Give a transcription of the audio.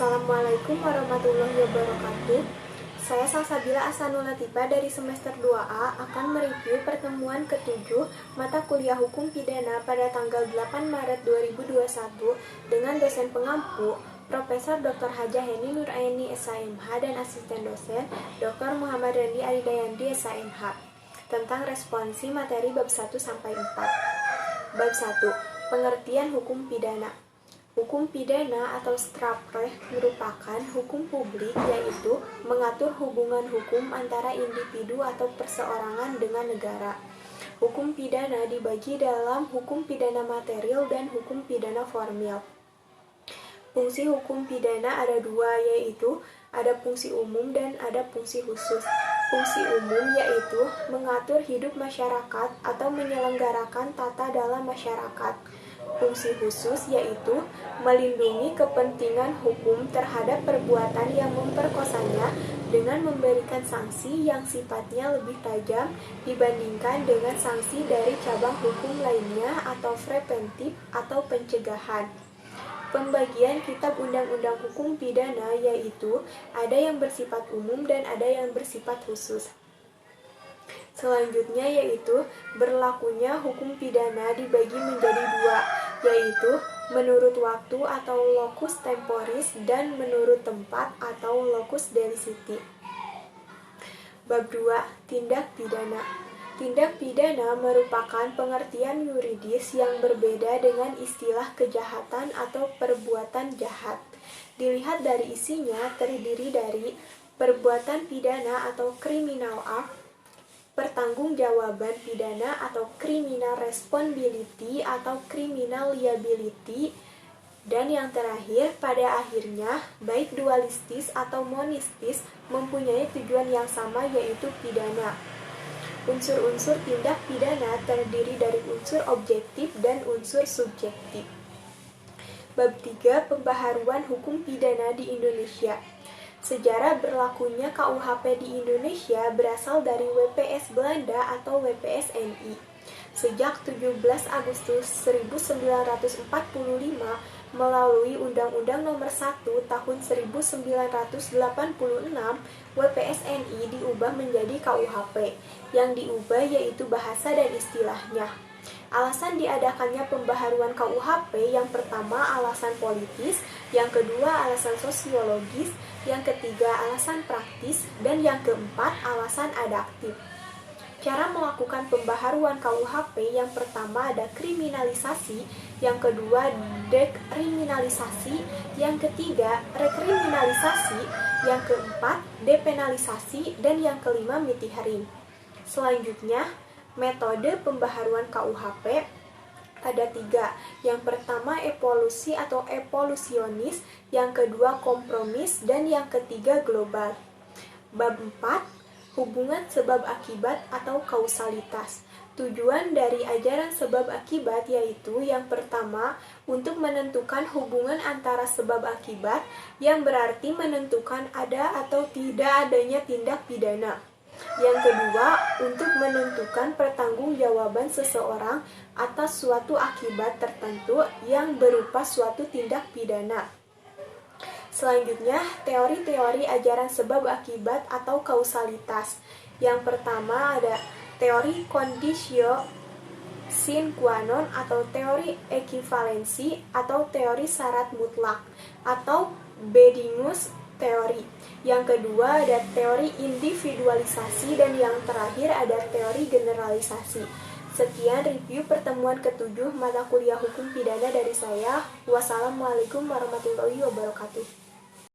Assalamualaikum warahmatullahi wabarakatuh. Saya Salsabila Ahsanul Latifah dari semester 2A akan mereview pertemuan ke-7 mata kuliah Hukum Pidana pada tanggal 8 Maret 2021 dengan dosen pengampu Profesor Dr. Hajah Heni Nuraini SHMH dan asisten dosen Dr. Muhammad Randi Aridayandi SHMH tentang responsi materi bab 1 sampai 4. Bab 1. Pengertian hukum pidana. Hukum pidana atau Strafrecht merupakan hukum publik, yaitu mengatur hubungan hukum antara individu atau perseorangan dengan negara. Hukum pidana dibagi dalam hukum pidana material dan hukum pidana formil. Fungsi hukum pidana ada dua, yaitu ada fungsi umum dan ada fungsi khusus. Fungsi umum yaitu mengatur hidup masyarakat atau menyelenggarakan tata dalam masyarakat. Fungsi khusus yaitu melindungi kepentingan hukum terhadap perbuatan yang memperkosanya dengan memberikan sanksi yang sifatnya lebih tajam dibandingkan dengan sanksi dari cabang hukum lainnya atau preventif atau pencegahan. Pembagian kitab undang-undang hukum pidana yaitu ada yang bersifat umum dan ada yang bersifat khusus. Selanjutnya yaitu berlakunya hukum pidana dibagi menjadi dua, yaitu menurut waktu atau locus temporis dan menurut tempat atau locus delicti. Bab 2. Tindak pidana. Tindak pidana merupakan pengertian yuridis yang berbeda dengan istilah kejahatan atau perbuatan jahat. Dilihat dari isinya, terdiri dari perbuatan pidana atau criminal act, pertanggungjawaban pidana atau criminal responsibility atau criminal liability, dan yang terakhir, pada akhirnya, baik dualistis atau monistis mempunyai tujuan yang sama, yaitu pidana. Unsur-unsur tindak pidana terdiri dari unsur objektif dan unsur subjektif. Bab 3. Pembaharuan hukum pidana di Indonesia. Sejarah berlakunya KUHP di Indonesia berasal dari WPS Belanda atau WPS NI. Sejak 17 Agustus 1945 melalui Undang-Undang Nomor 1 Tahun 1986, WPS NI diubah menjadi KUHP. Yang diubah yaitu bahasa dan istilahnya. Alasan diadakannya pembaharuan KUHP yang pertama alasan politis, yang kedua alasan sosiologis, yang ketiga alasan praktis, dan yang keempat alasan adaptif. Cara melakukan pembaharuan KUHP yang pertama ada kriminalisasi, yang kedua dekriminalisasi, yang ketiga rekriminalisasi, yang keempat depenalisasi, dan yang kelima mitiharim. Selanjutnya, metode pembaharuan KUHP ada 3. Yang pertama evolusi atau evolusionis, yang kedua kompromis, dan yang ketiga global. Bab 4. Hubungan sebab akibat atau kausalitas. Tujuan dari ajaran sebab akibat yaitu yang pertama untuk menentukan hubungan antara sebab akibat, yang berarti menentukan ada atau tidak adanya tindak pidana. Yang kedua, untuk menentukan pertanggungjawaban seseorang atas suatu akibat tertentu yang berupa suatu tindak pidana. Selanjutnya, teori-teori ajaran sebab akibat atau kausalitas. Yang pertama ada teori conditio sine qua non atau teori ekivalensi atau teori syarat mutlak atau Bedingus teori. Yang kedua ada teori individualisasi dan yang terakhir ada teori generalisasi. Sekian review pertemuan ke-7 mata kuliah hukum pidana dari saya. Wassalamualaikum warahmatullahi wabarakatuh.